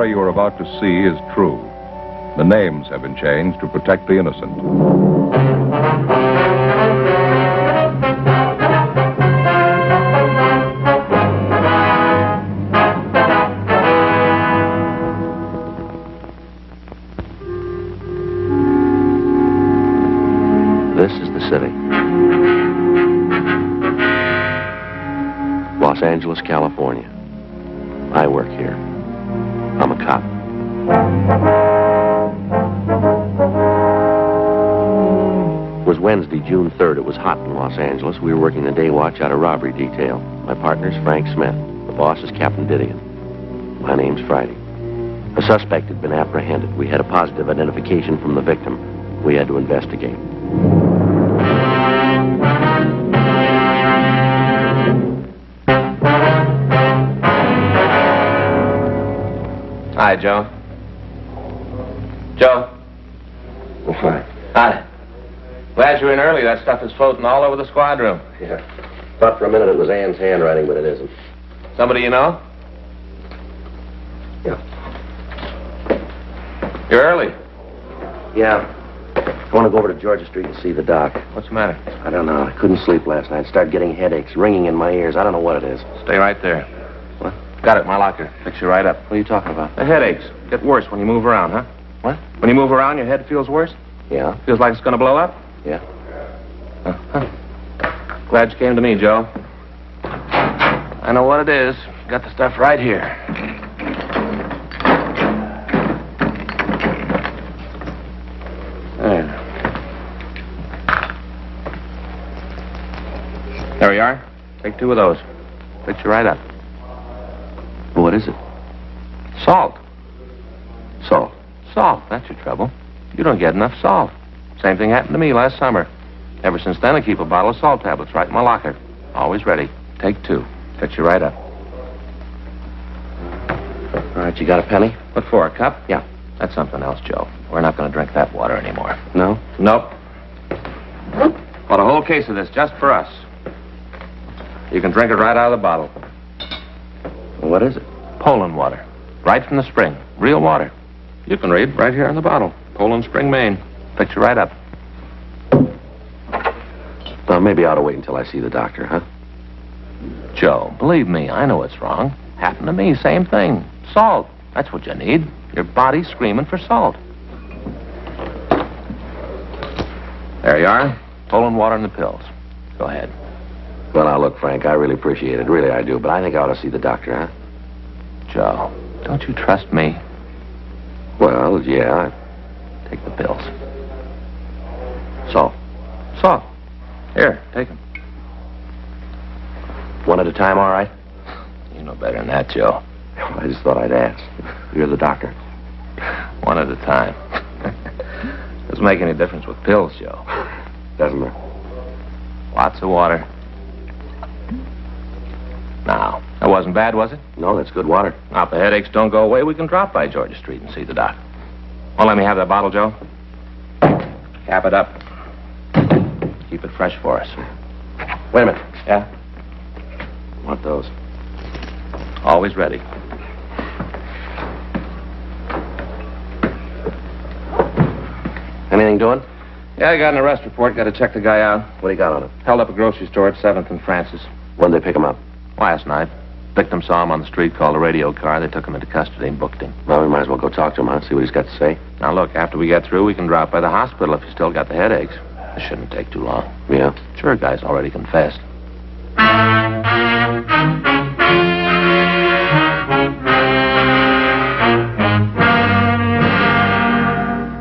story you are about to see is true. The names have been changed to protect the innocent. This is the city. Los Angeles, California. I work here. I'm a cop. It was Wednesday, June 3rd. It was hot in Los Angeles. We were working the day watch out of robbery detail. My partner's Frank Smith. The boss is Captain Didion. My name's Friday. A suspect had been apprehended. We had a positive identification from the victim. We had to investigate. Hi, Joe. Joe. Hi. Hi. Glad you're in early. That stuff is floating all over the squad room. Yeah. Thought for a minute it was Ann's handwriting, but it isn't. Somebody you know? Yeah. You're early. Yeah. I want to go over to Georgia Street and see the doc. What's the matter? I don't know. I couldn't sleep last night. Started getting headaches, ringing in my ears. I don't know what it is. Stay right there. What? Got it in my locker. Fix you right up. What are you talking about? The headaches get worse when you move around, huh? What? When you move around, your head feels worse? Yeah. Feels like it's going to blow up? Yeah. Glad you came to me, Joe. I know what it is. Got the stuff right here. There we are. Take 2 of those. Fix you right up. What is it? Salt. Salt. Salt. That's your trouble. You don't get enough salt. Same thing happened to me last summer. Ever since then, I keep a bottle of salt tablets right in my locker. Always ready. Take 2. Fix you right up. All right, you got a penny? What for, a cup? Yeah. That's something else, Joe. We're not going to drink that water anymore. No? Nope. Bought a whole case of this just for us. You can drink it right out of the bottle. What is it? Poland water. Right from the spring. Real water. You can read right here on the bottle. Poland Spring, Maine. Fix you right up. Well, maybe I ought to wait until I see the doctor, huh? Joe, believe me, I know it's wrong. Happened to me, same thing. Salt. That's what you need. Your body's screaming for salt. There you are. Poland water and the pills. Go ahead. Well, now, look, Frank, I really appreciate it. Really, I do. But I think I ought to see the doctor, huh? Joe, don't you trust me? Well, yeah. Take the pills. Salt. Salt. Here, take them. One at a time, all right? You know better than that, Joe. I just thought I'd ask. You're the doctor. One at a time. Doesn't make any difference with pills, Joe. Doesn't it? Lots of water. Now, that wasn't bad, was it? No, that's good water. Now, if the headaches don't go away, we can drop by Georgia Street and see the doc. Well, let me have that bottle, Joe. Cap it up. Keep it fresh for us. Wait a minute. Yeah? Want those? Always ready. Anything doing? Yeah, I got an arrest report. Got to check the guy out. What do you got on it? Held up a grocery store at 7th and Francis. When'd they pick him up? Last night. Victim saw him on the street, called a radio car. They took him into custody and booked him. Well, we might as well go talk to him, huh? See what he's got to say. Now, look, after we get through, we can drop by the hospital if you still got the headaches. It shouldn't take too long. Yeah? Sure, guy's already confessed.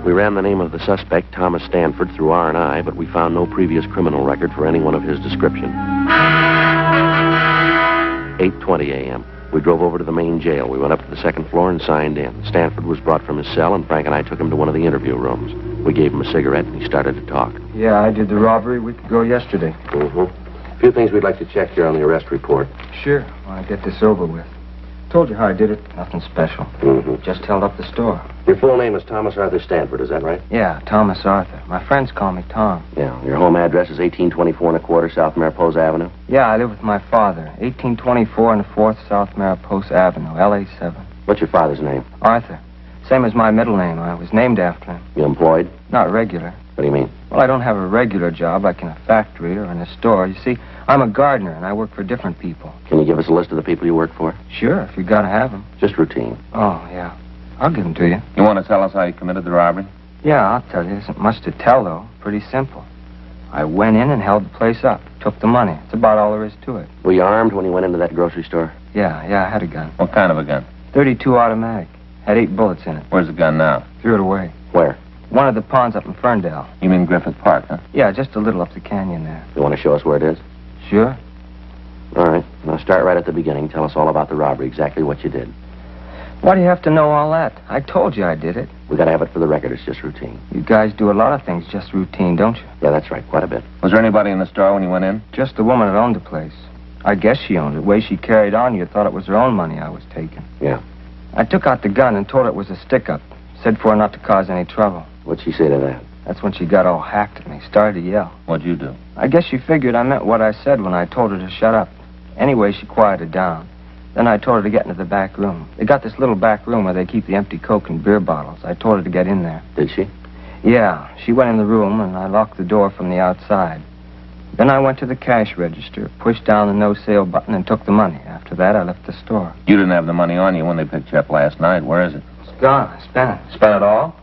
We ran the name of the suspect, Thomas Stanford, through R&I, but we found no previous criminal record for anyone of his description. 8:20 a.m. We drove over to the main jail. We went up to the 2nd floor and signed in. Stanford was brought from his cell, and Frank and I took him to one of the interview rooms. We gave him a cigarette, and he started to talk. Yeah, I did the robbery a week ago yesterday. A few things we'd like to check here on the arrest report. Sure, when I get this over with. Told you how I did it. Nothing special. Just held up the store. Your full name is Thomas Arthur Stanford, is that right? Yeah, Thomas Arthur. My friends call me Tom. Yeah. Your home address is 1824 South Mariposa Avenue? Yeah, I live with my father. 1824 4th South Mariposa Avenue, LA 7. What's your father's name? Arthur. Same as my middle name. I was named after him. You employed? Not regular. What do you mean? Well, I don't have a regular job like in a factory or in a store. You see, I'm a gardener, and I work for different people. Can you give us a list of the people you work for? Sure, if you gotta have them. Just routine. Oh, yeah. I'll give them to you. You want to tell us how you committed the robbery? Yeah, I'll tell you. There isn't much to tell, though. Pretty simple. I went in and held the place up. Took the money. That's about all there is to it. Were you armed when you went into that grocery store? Yeah, I had a gun. What kind of a gun? .32 automatic. Had 8 bullets in it. Where's the gun now? Threw it away. Where? One of the ponds up in Ferndale. You mean Griffith Park, huh? Yeah, just a little up the canyon there. You want to show us where it is? Sure. All right. Now start right at the beginning. Tell us all about the robbery, exactly what you did. Why do you have to know all that? I told you I did it. We got to have it for the record. It's just routine. You guys do a lot of things just routine, don't you? Yeah, that's right. Quite a bit. Was there anybody in the store when you went in? Just the woman that owned the place. I guess she owned it. The way she carried on, you thought it was her own money I was taking. Yeah. I took out the gun and told her it was a stick-up. Said for her not to cause any trouble. What'd she say to that? That's when she got all hacked at me. Started to yell. What'd you do? I guess she figured I meant what I said when I told her to shut up. Anyway, she quieted down. Then I told her to get into the back room. They got this little back room where they keep the empty Coke and beer bottles. I told her to get in there. Did she? Yeah, she went in the room, and I locked the door from the outside. Then I went to the cash register, pushed down the no-sale button, and took the money. After that, I left the store. You didn't have the money on you when they picked you up last night. Where is it? It's gone. I spent it. Spent it all?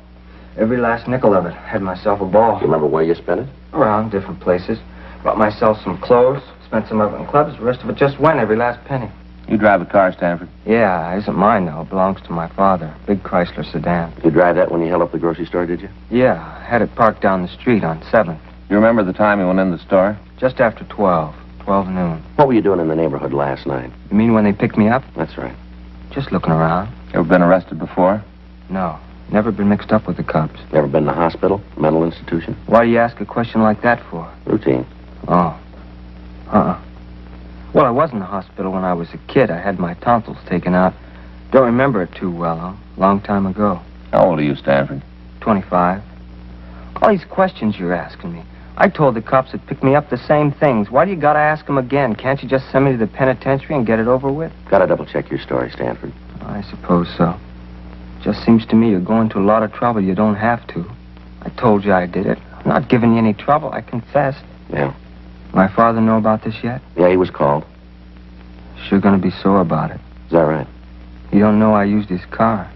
Every last nickel of it. Had myself a ball. You remember where you spent it? Around different places. Bought myself some clothes, spent some of it in clubs. The rest of it just went, every last penny. You drive a car, Stanford? Yeah, it isn't mine, though. It belongs to my father. Big Chrysler sedan. You drive that when you held up the grocery store, did you? Yeah, I had it parked down the street on 7th. You remember the time you went in the store? Just after 12 noon. What were you doing in the neighborhood last night? You mean when they picked me up? That's right. Just looking around. Ever been arrested before? No, never been mixed up with the cops. Ever been to the hospital? Mental institution? Why do you ask a question like that for? Routine. Oh. Well, I was in the hospital when I was a kid. I had my tonsils taken out. Don't remember it too well, though. Long time ago. How old are you, Stanford? 25. All these questions you're asking me. I told the cops that picked me up the same things. Why do you gotta ask them again? Can't you just send me to the penitentiary and get it over with? Gotta double-check your story, Stanford. I suppose so. Just seems to me you're going to a lot of trouble you don't have to. I told you I did it. I'm not giving you any trouble. I confessed. Yeah. My father know about this yet? Yeah, he was called. Sure gonna be sore about it. Is that right? You don't know I used his car.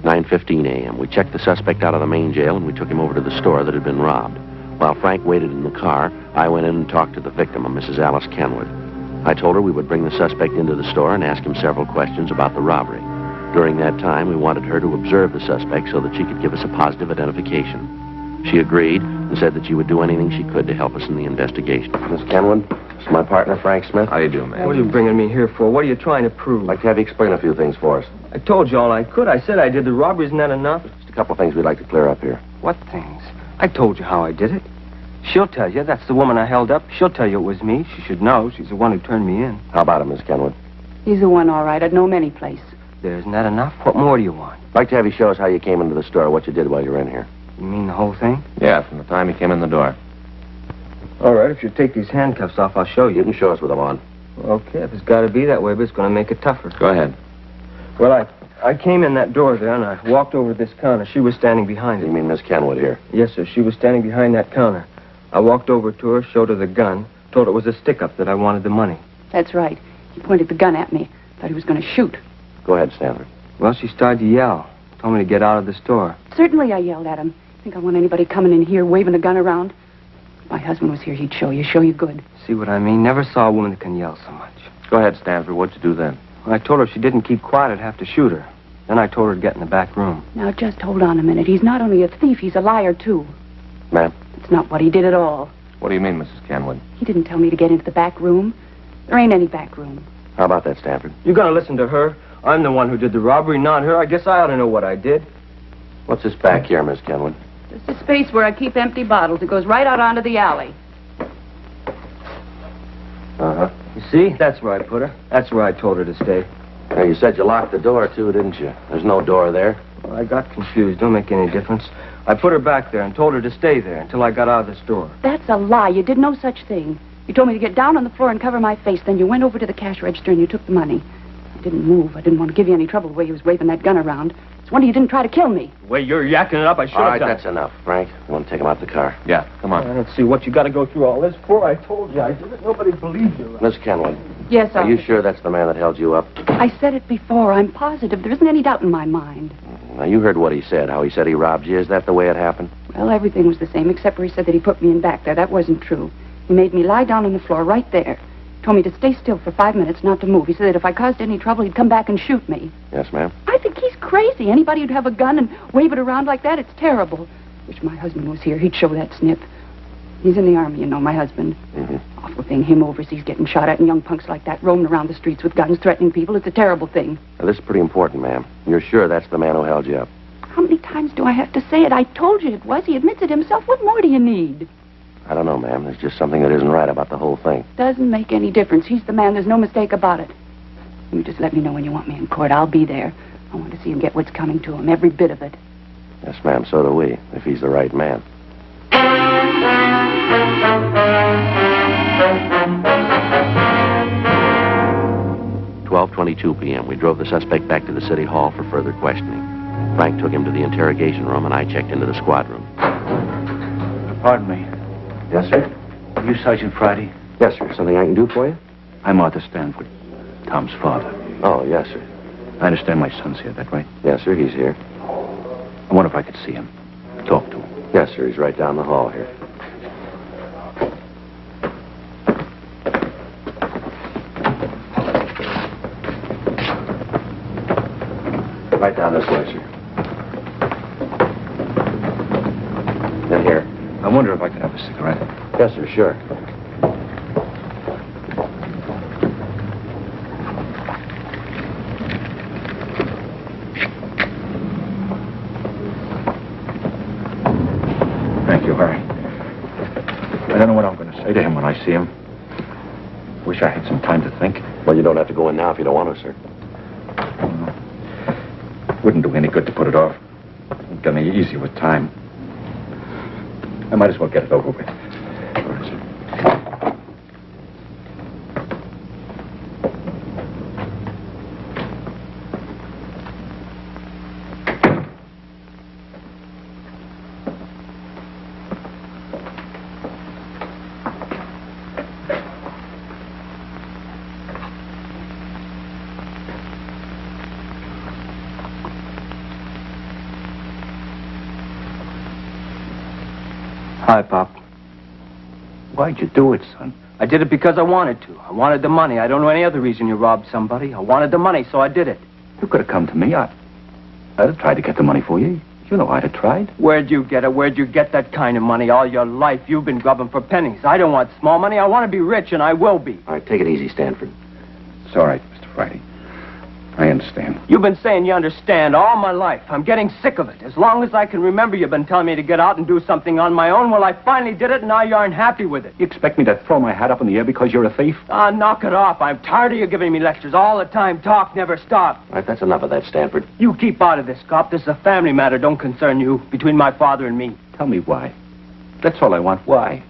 "9:15 a.m. We checked the suspect out of the main jail, and we took him over to the store that had been robbed. While Frank waited in the car, I went in and talked to the victim, a Mrs. Alice Kenwood. I told her we would bring the suspect into the store and ask him several questions about the robbery. During that time, we wanted her to observe the suspect so that she could give us a positive identification. She agreed and said that she would do anything she could to help us in the investigation. Miss Kenwood, this is my partner, Frank Smith. How you do, man? What are you bringing me here for? What are you trying to prove? I'd like to have you explain a few things for us. I told you all I could. I said I did the robbery. Isn't that enough? Just a couple of things we'd like to clear up here. What things? I told you how I did it. She'll tell you. That's the woman I held up. She'll tell you it was me. She should know. She's the one who turned me in. How about it, Miss Kenwood? He's the one, all right. I'd know him any place. Isn't that enough? What more do you want? I'd like to have you show us how you came into the store, what you did while you were in here. You mean the whole thing? Yeah, from the time you came in the door. All right, if you take these handcuffs off, I'll show You you. can show us with them on. Okay, if it's got to be that way, but it's going to make it tougher. Go ahead. Well, I came in that door there, and I walked over to this counter. She was standing behind You it. mean Miss Kenwood here? Yes, sir. She was standing behind that counter. I walked over to her, showed her the gun, told her it was a stick-up, that I wanted the money. That's right. He pointed the gun at me. Thought he was going to shoot. Go ahead, Stanford. Well, she started to yell. Told me to get out of the store. Certainly, I yelled at him. Think I want anybody coming in here waving a gun around? If my husband was here, he'd show you good. See what I mean? Never saw a woman that can yell so much. Go ahead, Stanford. What'd you do then? When I told her if she didn't keep quiet, I'd have to shoot her. Then I told her to get in the back room. Now, just hold on a minute. He's not only a thief, he's a liar, too. Ma'am? That's not what he did at all. What do you mean, Mrs. Kenwood? He didn't tell me to get into the back room. There ain't any back room. How about that, Stanford? You gonna listen to her? I'm the one who did the robbery, not her. I guess I ought to know what I did. What's this back here, Miss Kenwood? Just a space where I keep empty bottles. It goes right out onto the alley. Uh-huh. You see? That's where I put her. That's where I told her to stay. Now, you said you locked the door, too, didn't you? There's no door there. Well, I got confused. Don't make any difference. I put her back there and told her to stay there until I got out of the store. That's a lie. You did no such thing. You told me to get down on the floor and cover my face. Then you went over to the cash register and you took the money. I didn't move. I didn't want to give you any trouble the way you was waving that gun around. It's a wonder you didn't try to kill me. The way you're yakking it up, I should have All right, done. that's enough. Frank, you want to take him out the car? Yeah, come on. I don't see what you got to go through all this for. I told you I did it. Nobody believes you. Miss Kenwood, Yes, are you sure that's the man that held you up? I said it before. I'm positive. There isn't any doubt in my mind. Now, you heard what he said, how he said he robbed you. Is that the way it happened? Well, everything was the same, except for he said that he put me in back there. That wasn't true. He made me lie down on the floor right there. Told me to stay still for 5 minutes, not to move. He said that if I caused any trouble, he'd come back and shoot me. Yes, ma'am. I think he's crazy. Anybody who'd have a gun and wave it around like that, it's terrible. Wish my husband was here. He'd show that snip. He's in the army, you know, my husband. Mm-hmm. Awful thing, him overseas getting shot at and young punks like that roaming around the streets with guns threatening people. It's a terrible thing. Now, this is pretty important, ma'am. You're sure that's the man who held you up? How many times do I have to say it? I told you it was. He admits it himself. What more do you need? I don't know, ma'am. There's just something that isn't right about the whole thing. Doesn't make any difference. He's the man. There's no mistake about it. You just let me know when you want me in court. I'll be there. I want to see him get what's coming to him, every bit of it. Yes, ma'am, so do we, if he's the right man. 12:22 p.m. We drove the suspect back to the city hall for further questioning. Frank took him to the interrogation room, and I checked into the squad room. Pardon me. Yes, sir? Are you Sergeant Friday? Yes, sir. Something I can do for you? I'm Arthur Stanford, Tom's father. Oh, yes, sir. I understand my son's here, that right? Yes, sir, he's here. I wonder if I could see him. Talk to him. Yes, sir, he's right down the hall here. Right down this way, sir. In here. I wonder if I could have a cigarette. Yes, sir, sure. Thank you, Harry. I don't know what I'm going to say to him when I see him. Wish I had some time to think. Well, you don't have to go in now if you don't want to, sir. Wouldn't do any good to put it off. It'd get me easy with time. I might as well get it over with. All right, sir. Hi, Pop. Why'd you do it, son? I did it because I wanted to. I wanted the money. I don't know any other reason you robbed somebody. I wanted the money, so I did it. You could have come to me. I'd have tried to get the money for you. You know I'd have tried. Where'd you get it? Where'd you get that kind of money? All your life, you've been grubbing for pennies. I don't want small money. I want to be rich, and I will be. All right, take it easy, Stanford. It's all right, Mr. Friday. I understand. You've been saying you understand all my life. I'm getting sick of it. As long as I can remember, you've been telling me to get out and do something on my own. Well, I finally did it, and now you aren't happy with it. You expect me to throw my hat up in the air because you're a thief? Ah, knock it off. I'm tired of you giving me lectures all the time. Talk never stop. All right, that's enough of that, Stanford. You keep out of this, cop. This is a family matter. Don't concern you. Between my father and me. Tell me why. That's all I want. Why?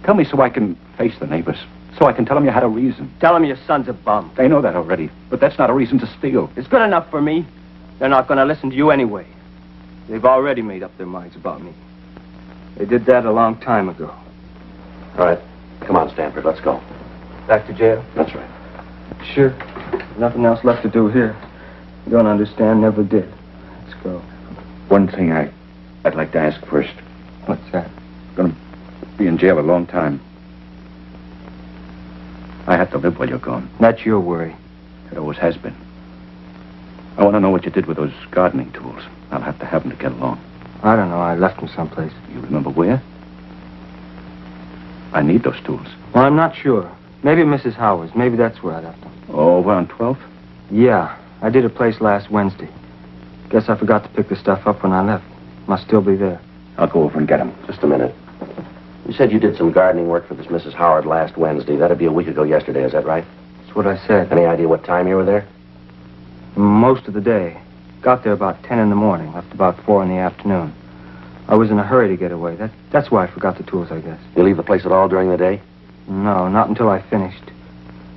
Tell me so I can face the neighbors. So I can tell them you had a reason. Tell him your son's a bum. They know that already, but that's not a reason to steal. It's good enough for me. They're not going to listen to you anyway. They've already made up their minds about me. They did that a long time ago. All right, come on, Stanford, let's go. Back to jail? That's right. Sure. Nothing else left to do here. You don't understand, never did. Let's go. One thing I'd like to ask first. What's that? Gonna be in jail a long time. I have to live while you're gone. That's your worry. It always has been. I want to know what you did with those gardening tools. I'll have to have them to get along. I don't know. I left them someplace. You remember where? I need those tools. Well, I'm not sure. Maybe Mrs. Howard's. Maybe that's where I left them. Oh, over on 12th? Yeah. I did a place last Wednesday. Guess I forgot to pick the stuff up when I left. Must still be there. I'll go over and get them. Just a minute. You said you did some gardening work for this Mrs. Howard last Wednesday. That'd be a week ago yesterday, is that right? That's what I said. Any idea what time you were there? Most of the day. Got there about 10 in the morning. Left about 4 in the afternoon. I was in a hurry to get away. That's why I forgot the tools, I guess. You leave the place at all during the day? No, not until I finished.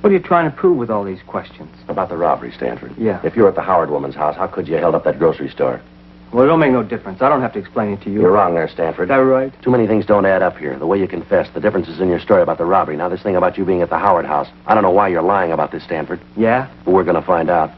What are you trying to prove with all these questions? About the robbery, Stanford. Yeah. If you were at the Howard woman's house, how could you have held up that grocery store? Well, it don't make no difference. I don't have to explain it to you. You're wrong there, Stanford. Is that right? Too many things don't add up here. The way you confessed, the differences in your story about the robbery. Now, this thing about you being at the Howard house. I don't know why you're lying about this, Stanford. Yeah? But we're going to find out.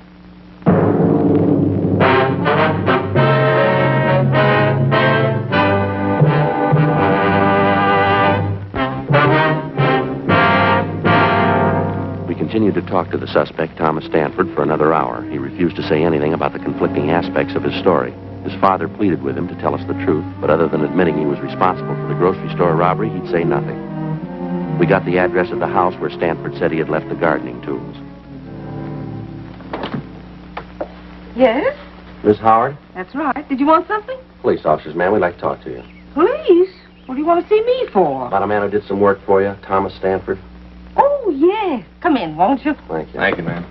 We continued to talk to the suspect, Thomas Stanford, for another hour. He refused to say anything about the conflicting aspects of his story. His father pleaded with him to tell us the truth, but other than admitting he was responsible for the grocery store robbery, he'd say nothing. We got the address of the house where Stanford said he had left the gardening tools. Yes? Miss Howard? That's right. Did you want something? Police officers, ma'am. We'd like to talk to you. Police? What do you want to see me for? About a man who did some work for you, Thomas Stanford. Oh, yes. Come in, won't you? Thank you. Thank you, ma'am.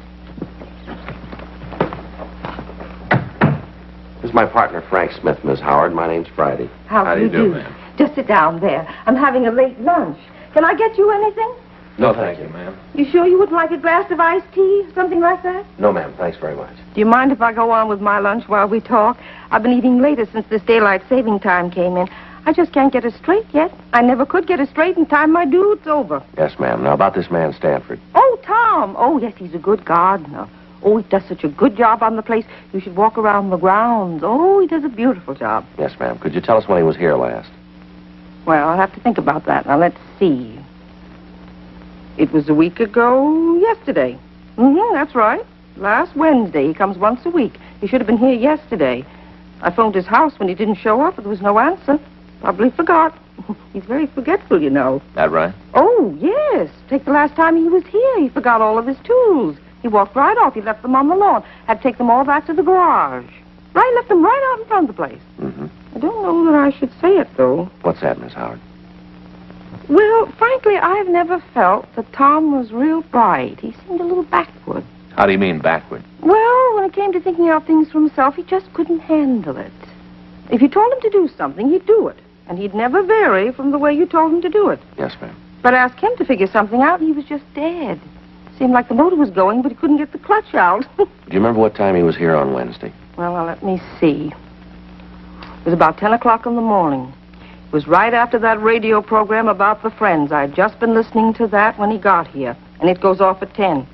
This is my partner, Frank Smith, Miss Howard. My name's Friday. How do you do, ma'am? Just sit down there. I'm having a late lunch. Can I get you anything? No, thank you, ma'am. You sure you wouldn't like a glass of iced tea? Something like that? No, ma'am. Thanks very much. Do you mind if I go on with my lunch while we talk? I've been eating later since this daylight saving time came in. I just can't get it straight yet. I never could get it straight in time I do. It's over. Yes, ma'am. Now, about this man, Stanford. Oh, Tom. Oh, yes, he's a good gardener. Oh, he does such a good job on the place. You should walk around the grounds. Oh, he does a beautiful job. Yes, ma'am. Could you tell us when he was here last? Well, I'll have to think about that. Now, let's see. It was a week ago yesterday. That's right. Last Wednesday. He comes once a week. He should have been here yesterday. I phoned his house when he didn't show up, but there was no answer. Probably forgot. He's very forgetful, you know. That right? Oh, yes. Take the last time he was here. He forgot all of his tools. He walked right off. He left them on the lawn. Had to take them all back to the garage. Right, left them right out in front of the place. Mm-hmm. I don't know that I should say it, though. What's that, Miss Howard? Well, frankly, I've never felt that Tom was real bright. He seemed a little backward. How do you mean backward? Well, when it came to thinking out things for himself, he just couldn't handle it. If you told him to do something, he'd do it. And he'd never vary from the way you told him to do it. Yes, ma'am. But ask him to figure something out, and he was just dead. Seemed like the motor was going, but he couldn't get the clutch out. Do you remember what time he was here on Wednesday? Well, now, let me see. It was about 10 o'clock in the morning. It was right after that radio program about the Friends. I'd just been listening to that when he got here, and it goes off at 10.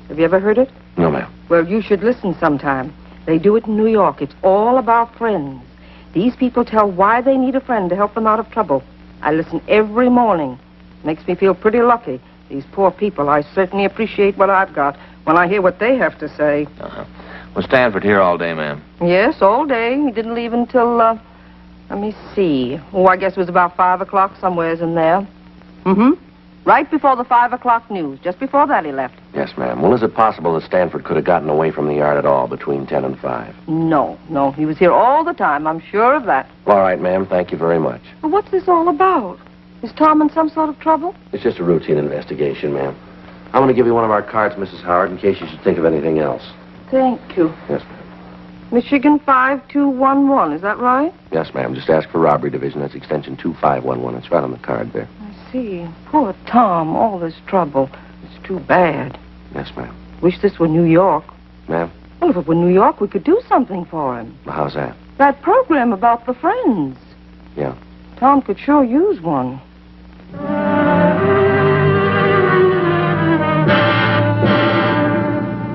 Have you ever heard it? No, ma'am. Well, you should listen sometime. They do it in New York. It's all about friends. These people tell why they need a friend to help them out of trouble. I listen every morning. Makes me feel pretty lucky. These poor people, I certainly appreciate what I've got when I hear what they have to say. Uh-huh. Was Stanford here all day, ma'am? Yes, all day. He didn't leave until, let me see. Oh, I guess it was about 5 o'clock, somewheres in there. Right before the 5 o'clock news. Just before that he left. Yes, ma'am. Well, is it possible that Stanford could have gotten away from the yard at all between 10 and 5? No. He was here all the time. I'm sure of that. All right, ma'am. Thank you very much. But what's this all about? Is Tom in some sort of trouble? It's just a routine investigation, ma'am. I'm going to give you one of our cards, Mrs. Howard, in case you should think of anything else. Thank you. Yes, ma'am. Michigan 5211, is that right? Yes, ma'am. Just ask for Robbery Division. That's extension 2511. It's right on the card there. I see. Poor Tom, all this trouble. It's too bad. Yes, ma'am. Wish this were New York. Ma'am? Well, if it were New York, we could do something for him. Well, how's that? That program about the Friends. Yeah. Tom could sure use one.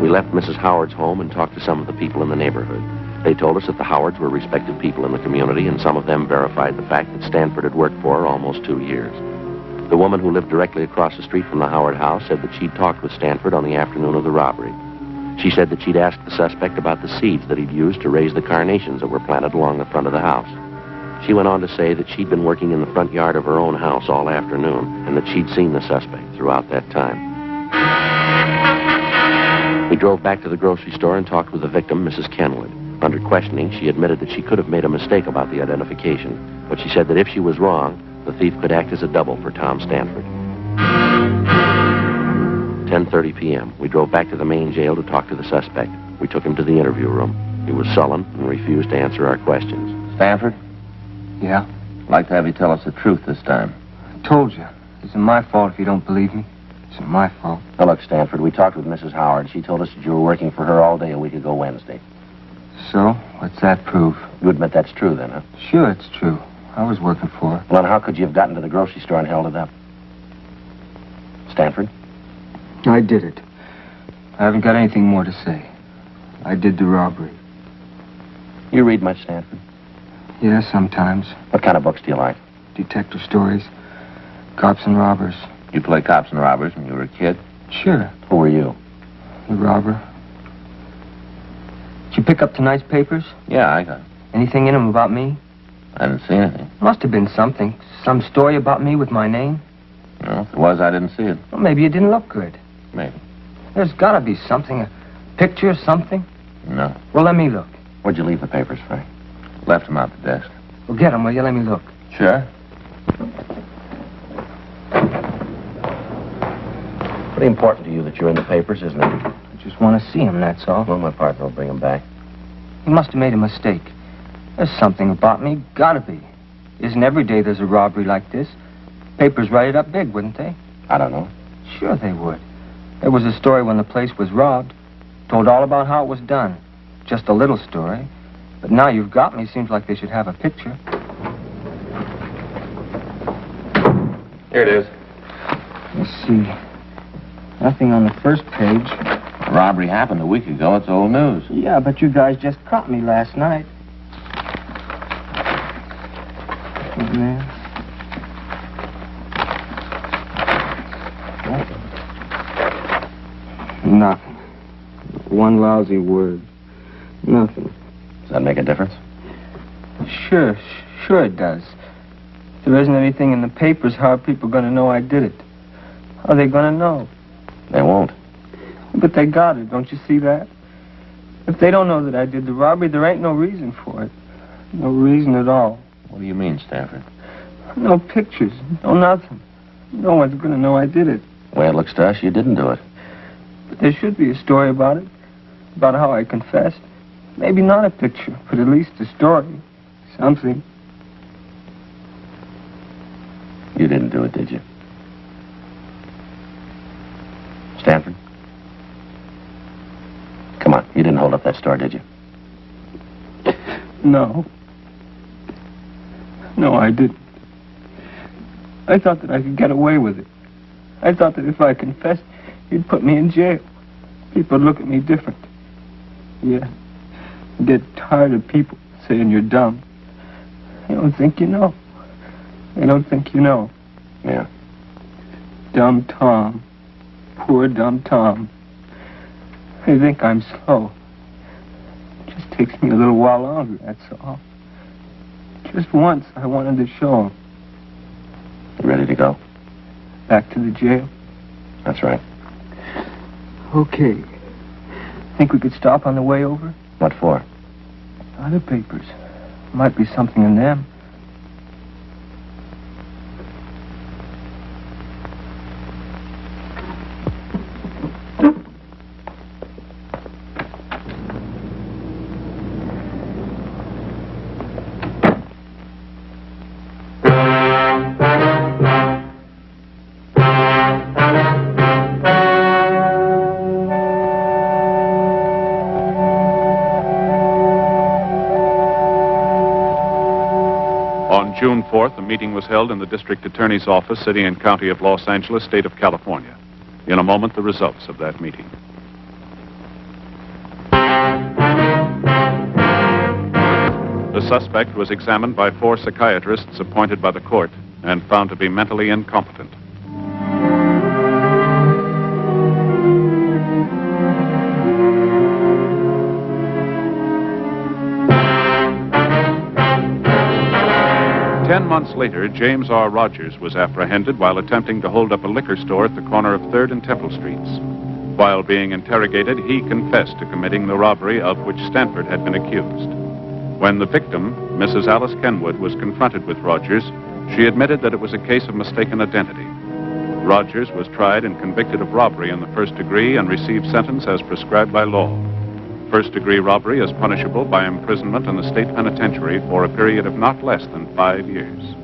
We left Mrs. Howard's home and talked to some of the people in the neighborhood. They told us that the Howards were respected people in the community, and some of them verified the fact that Stanford had worked for her almost 2 years. The woman who lived directly across the street from the Howard house said that she'd talked with Stanford on the afternoon of the robbery. She said that she'd asked the suspect about the seeds that he'd used to raise the carnations that were planted along the front of the house. She went on to say that she'd been working in the front yard of her own house all afternoon, and that she'd seen the suspect throughout that time. We drove back to the grocery store and talked with the victim, Mrs. Kenwood. Under questioning, she admitted that she could have made a mistake about the identification, but she said that if she was wrong, the thief could act as a double for Tom Stanford. 10:30 p.m. We drove back to the main jail to talk to the suspect. We took him to the interview room. He was sullen and refused to answer our questions. Stanford? Yeah? I'd like to have you tell us the truth this time. I told you. It isn't my fault if you don't believe me. It isn't my fault. Now, look, Stanford, we talked with Mrs. Howard. She told us that you were working for her all day a week ago Wednesday. So? What's that prove? You admit that's true, then, huh? Sure, it's true. I was working for her. Well, then how could you have gotten to the grocery store and held it up? Stanford? I did it. I haven't got anything more to say. I did the robbery. You read much, Stanford? Yeah, sometimes. What kind of books do you like? Detective stories. Cops and robbers. You played cops and robbers when you were a kid? Sure. Who were you? The robber. Did you pick up tonight's papers? Yeah, I got it. Anything in them about me? I didn't see anything. Must have been something. Some story about me with my name. No, if it was, I didn't see it. Well, maybe it didn't look good. Maybe. There's got to be something. A picture or something. No. Well, let me look. Where'd you leave the papers, Frank? Left them out the desk. Well, get them, will you? Let me look. Sure. Pretty important to you that you're in the papers, isn't it? I just want to see him, that's all. Well, my partner will bring them back. He must have made a mistake. There's something about me. Gotta be. Isn't every day there's a robbery like this? Papers write it up big, wouldn't they? I don't know. Sure they would. There was a story when the place was robbed. Told all about how it was done. Just a little story. But now you've got me, seems like they should have a picture. Here it is. Let's see. Nothing on the first page. The robbery happened a week ago. It's old news. Yeah, but you guys just caught me last night. Nothing there. Nothing. One lousy word. Nothing. Does that make a difference? Sure it does. If there isn't anything in the papers, how are people going to know I did it? How are they going to know? They won't. But they got it, don't you see that? If they don't know that I did the robbery, there ain't no reason for it. No reason at all. What do you mean, Stanford? No pictures, no nothing. No one's going to know I did it. The way it looks to us, you didn't do it. But there should be a story about it. About how I confessed. Maybe not a picture, but at least a story. Something. You didn't do it, did you? Stanford? Come on, you didn't hold up that store, did you? No. No, I didn't. I thought that I could get away with it. I thought that if I confessed, he'd put me in jail. People would look at me different. Yeah. I get tired of people saying you're dumb. They don't think you know. They don't think you know. Yeah. Dumb Tom. Poor dumb Tom. They think I'm slow. It just takes me a little while longer, that's all. Just once, I wanted to show him. You ready to go? Back to the jail? That's right. Okay. Think we could stop on the way over? What for? Other papers. Might be something in them. On June 4th, a meeting was held in the District Attorney's Office, City and County of Los Angeles, State of California. In a moment, the results of that meeting. The suspect was examined by 4 psychiatrists appointed by the court and found to be mentally incompetent. Months later, James R. Rogers was apprehended while attempting to hold up a liquor store at the corner of 3rd and Temple Streets. While being interrogated, he confessed to committing the robbery of which Stanford had been accused. When the victim, Mrs. Alice Kenwood, was confronted with Rogers, she admitted that it was a case of mistaken identity. Rogers was tried and convicted of robbery in the 1st degree and received sentence as prescribed by law. First-degree robbery is punishable by imprisonment in the state penitentiary for a period of not less than 5 years.